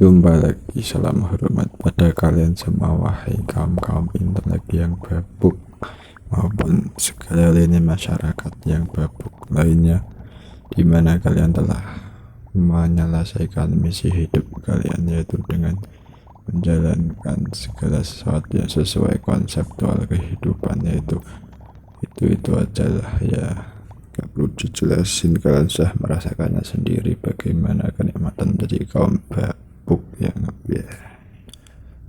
Jumpa lagi, salam hormat pada kalian semua, wahai kaum-kaum intelek yang babuk maupun segala lini masyarakat yang babuk lainnya, di mana kalian telah menyelesaikan misi hidup kalian, yaitu dengan menjalankan segala sesuatu yang sesuai konseptual kehidupan, yaitu itu ajalah ya. Gak perlu dijelasin, kalian sudah merasakannya sendiri bagaimana kenikmatan menjadi kaum babuk yang ngebiar.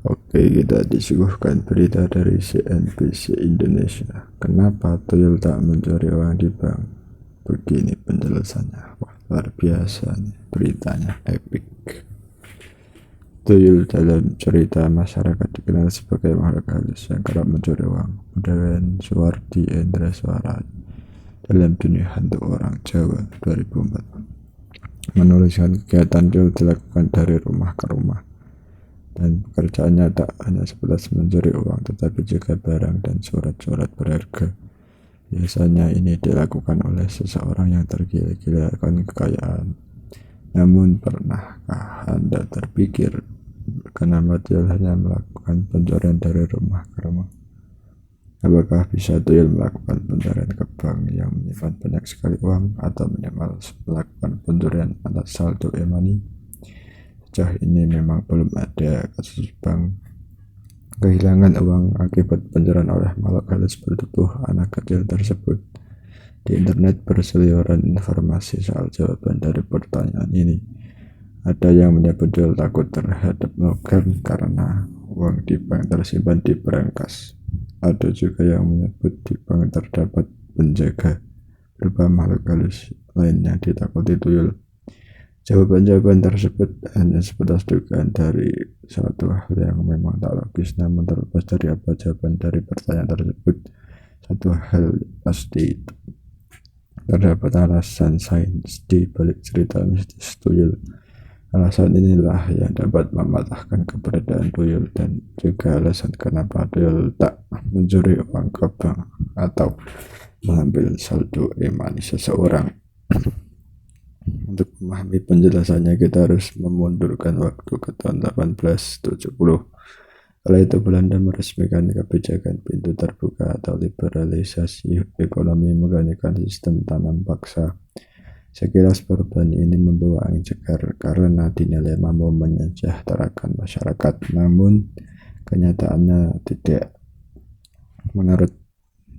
Oke, kita disuguhkan berita dari CNBC Indonesia. Kenapa tuyul tak mencuri uang di bank? Begini penjelasannya. Wah, luar biasa nih, beritanya epic. Tuyul dalam cerita masyarakat dikenal sebagai makhluk halus yang kerap mencuri uang. Budayawan Suwardi Endra Suara dalam dunia hantu orang Jawa 2004 menuliskan kegiatan tuyul dilakukan dari rumah ke rumah, dan pekerjaannya tak hanya sebatas mencuri uang tetapi juga barang dan surat-surat berharga. Biasanya ini dilakukan oleh seseorang yang tergila-gila akan kekayaan. Namun pernahkah Anda terpikir kenapa tuyul hanya melakukan pencurian dari rumah ke rumah? Apakah bisa tuyul melakukan pencurian ke bank yang menyimpan banyak sekali uang, atau minimal melakukan pencurian atas saldo e-money? Sejauh ini memang belum ada kasus bank kehilangan uang akibat pencurian oleh makhluk halus bertubuh anak kecil tersebut. Di internet berseliweran informasi soal jawaban dari pertanyaan ini. Ada yang menyebut tuyul takut terhadap logam karena uang di bank tersimpan di brankas. Ada juga yang menyebut di bank terdapat penjaga berupa makhluk halus lain yang ditakuti tuyul. Jawaban-jawaban tersebut hanya sebatas dugaan dari suatu hal yang memang tak logis. Namun terlepas dari apa jawaban dari pertanyaan tersebut, satu hal pasti, terdapat alasan sains di balik cerita mistis tuyul. Alasan inilah yang dapat mematahkan keberadaan tuyul, dan juga alasan kenapa tuyul tak mencuri uang ke bank atau mengambil saldo e-money seseorang. Untuk memahami penjelasannya, kita harus memundurkan waktu ke tahun 1870. Kala itu Belanda meresmikan kebijakan pintu terbuka atau liberalisasi ekonomi menggunakan sistem tanam paksa. Sekilas perubahan ini membawa angin segar karena dinilai mampu menyejahterakan masyarakat. Namun kenyataannya tidak. Menurut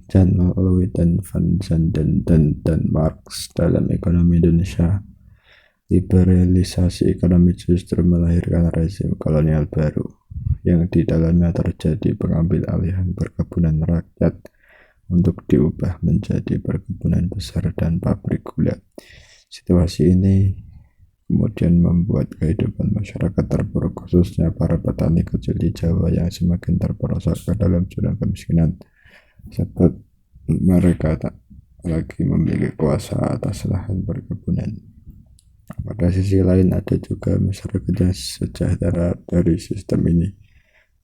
John Lewis Van Zanden dan Marx dalam ekonomi Indonesia, liberalisasi ekonomi justru melahirkan rezim kolonial baru yang di dalamnya terjadi pengambil alihan perkebunan rakyat untuk diubah menjadi perkebunan besar dan pabrik gula. Situasi ini kemudian membuat kehidupan masyarakat terpuruk, khususnya para petani kecil di Jawa yang semakin terperosok ke dalam jurang kemiskinan, sebab mereka tak lagi memiliki kuasa atas lahan perkebunan. Pada sisi lain, ada juga masyarakat yang sejahtera dari sistem ini.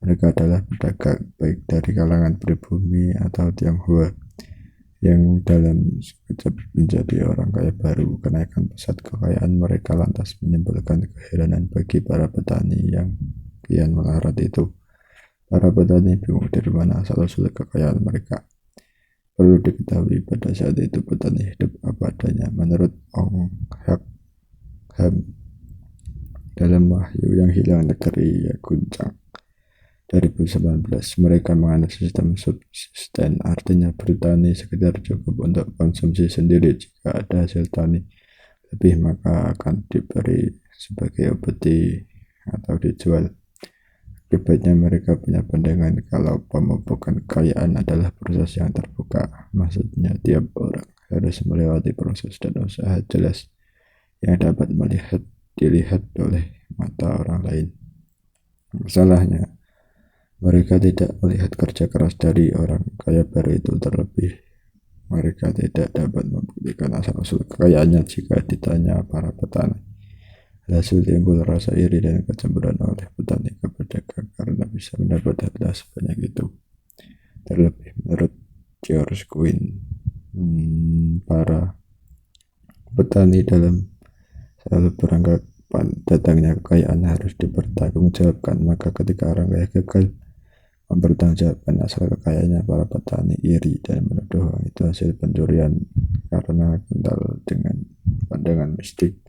Mereka adalah pedagang, baik dari kalangan pribumi atau Tionghoa, yang dalam sekejap menjadi orang kaya baru. Kenaikan pesat kekayaan mereka lantas menimbulkan keheranan bagi para petani yang kian melarat itu. Para petani bingung dari mana asal-usul kekayaan mereka. Perlu diketahui pada saat itu petani hidup apa adanya. Menurut Ong Hak Ham dalam Wahyu yang Hilang Negeri Guncang 2019, mereka menganut sistem subsisten, artinya bertani sekedar cukup untuk konsumsi sendiri. Jika ada hasil tani lebih, maka akan diberi sebagai upeti atau dijual. Akibatnya mereka punya pandangan kalau pemupukan kekayaan adalah proses yang terbuka. Maksudnya tiap orang harus melewati proses dan usaha jelas yang dapat dilihat oleh mata orang lain. Masalahnya, mereka tidak melihat kerja keras dari orang kaya baru itu. Terlebih, mereka tidak dapat membuktikan asal-usul kekayaannya jika ditanya para petani. Hasil timbul rasa iri dan kecemburuan oleh petani ke pedagang karena bisa mendapat harta sebanyak itu. Terlebih, menurut George Quinn, para petani dalam selalu berangkat kapan datangnya kekayaan harus dipertanggungjawabkan. Maka ketika orang kaya gagal mempertanggungjawabkan asal kekayaannya, para petani iri dan menuduh itu hasil pencurian. Karena kental dengan pandangan mistik,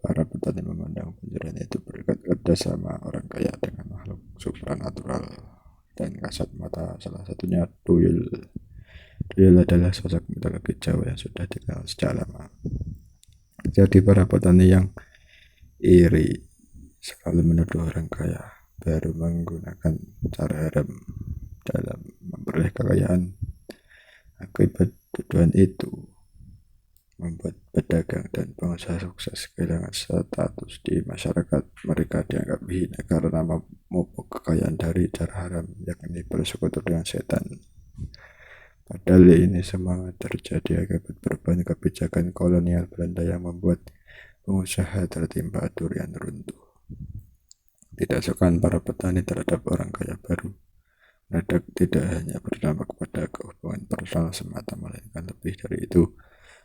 para petani memandang pencurian itu berkat kerjasama orang kaya dengan makhluk supranatural dan kasat mata. Salah satunya tuyul. Tuyul adalah sosok mitologi Jawa yang sudah dikenal sejak lama. Jadi para petani yang iri selalu menuduh orang kaya baru menggunakan cara haram dalam memperoleh kekayaan. Akibat tuduhan itu membuat pedagang dan pengusaha sukses kehilangan status di masyarakat. Mereka dianggap hina karena memupuk kekayaan dari cara haram, yakni bersekutu dengan setan. Padahal ini semua terjadi akibat perubahan kebijakan kolonial Belanda yang membuat pengusaha tertimpa durian runtuh. Tidak sukaan para petani terhadap orang kaya baru mendadak tidak hanya berdampak pada kehubungan personal semata, melainkan lebih dari itu.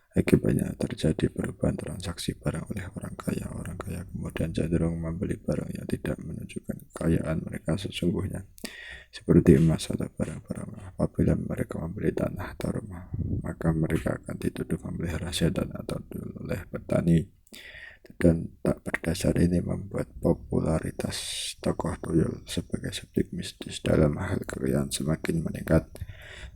Akibatnya terjadi perubahan transaksi barang oleh orang kaya. Orang kaya kemudian cenderung membeli barang yang tidak menunjukkan kekayaan mereka sesungguhnya, seperti emas atau barang-barang. Apabila mereka membeli tanah atau rumah, maka mereka akan dituduh memelihara setan atau dulu oleh petani. Dan tak berdasar ini membuat popularitas tokoh tuyul sebagai subjek mistis dalam hal kekayaan semakin meningkat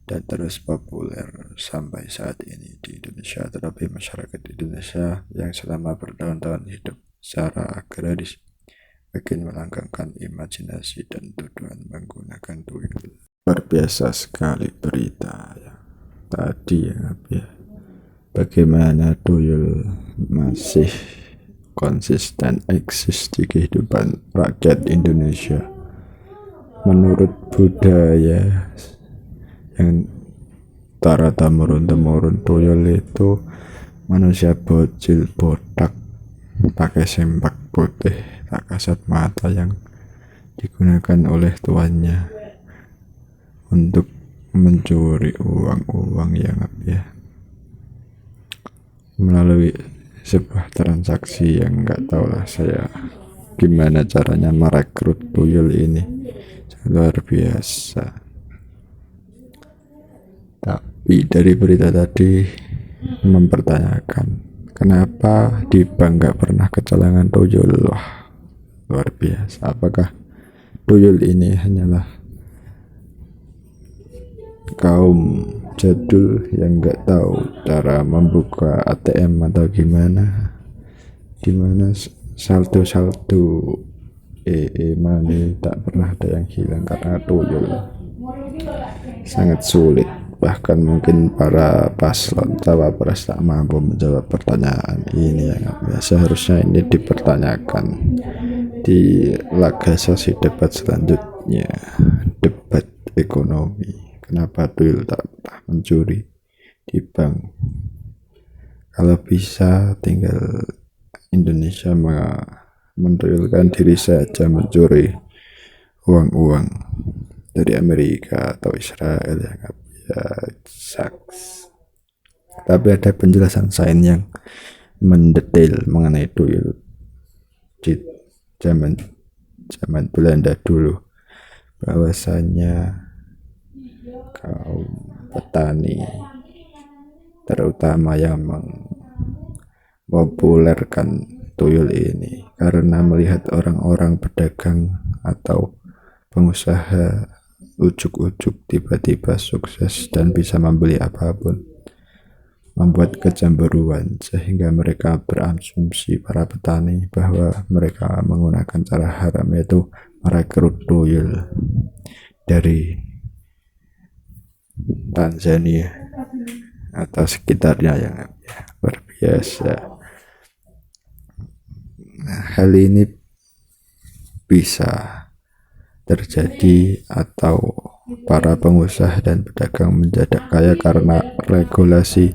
dan terus populer sampai saat ini di Indonesia. Terlebih masyarakat Indonesia yang selama bertahun-tahun hidup secara agraris makin melanggengkan imajinasi dan tuduhan menggunakan tuyul. Luar biasa sekali berita yang tadi ya. Bagaimana tuyul masih konsisten eksis di kehidupan rakyat Indonesia. Menurut budaya yang temurun tuyul itu manusia bocil botak pakai sempak putih tak kasat mata yang digunakan oleh tuannya untuk mencuri uang yang melalui sebuah transaksi yang nggak tahu lah saya gimana caranya merekrut tuyul ini, luar biasa. Tapi dari berita tadi mempertanyakan kenapa di bank nggak pernah kecolongan tuyul. Wah, luar biasa. Apakah tuyul ini hanyalah kaum jadul yang nggak tahu cara membuka ATM atau gimana saldo money tak pernah ada yang hilang karena tuyul. Sangat sulit, bahkan mungkin para paslon cawapres tak mampu menjawab pertanyaan ini yang seharusnya ini dipertanyakan di laga sesi debat selanjutnya, debat ekonomi. Kenapa tuyul tak pernah mencuri di bank? Kalau bisa tinggal Indonesia mentuyulkan diri saja mencuri uang dari Amerika atau Israel yang saks. Tapi ada penjelasan sains yang mendetail mengenai tuyul di zaman Belanda dulu, bahwasanya kaum petani terutama yang mempopulerkan tuyul ini karena melihat orang-orang pedagang atau pengusaha ujuk-ujuk tiba-tiba sukses dan bisa membeli apapun, membuat kecemburuan sehingga mereka berasumsi para petani bahwa mereka menggunakan cara haram, yaitu merekrut tuyul dari Tanzania atau sekitarnya yang luar biasa. Hal ini bisa terjadi atau para pengusaha dan pedagang menjadi kaya karena regulasi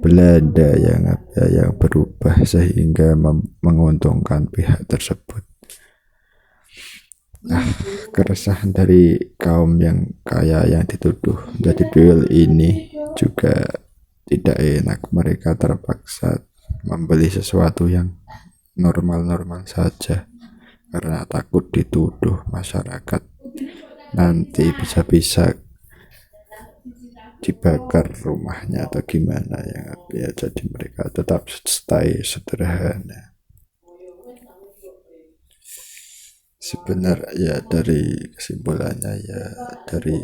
Belanda yang berubah sehingga menguntungkan pihak tersebut. Keresahan dari kaum yang kaya yang dituduh menjadi tuyul ini juga tidak enak. Mereka terpaksa membeli sesuatu yang normal-normal saja karena takut dituduh masyarakat nanti bisa-bisa dibakar rumahnya atau gimana ya, jadi mereka tetap stay sederhana. Sebenarnya ya dari kesimpulannya ya dari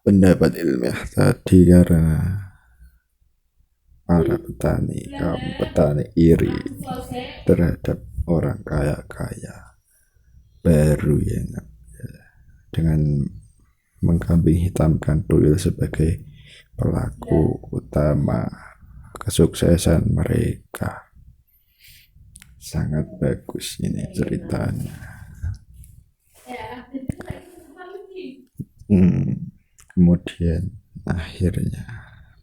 pendapat ilmiah tadi, karena para petani, kaum petani iri terhadap orang kaya-kaya baru yang dengan mengkambing hitamkan Doyle sebagai pelaku utama kesuksesan mereka. Sangat bagus ini ceritanya. Kemudian akhirnya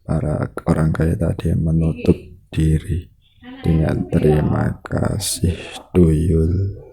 para orang kaya tadi menutup diri dengan terima kasih Doyle.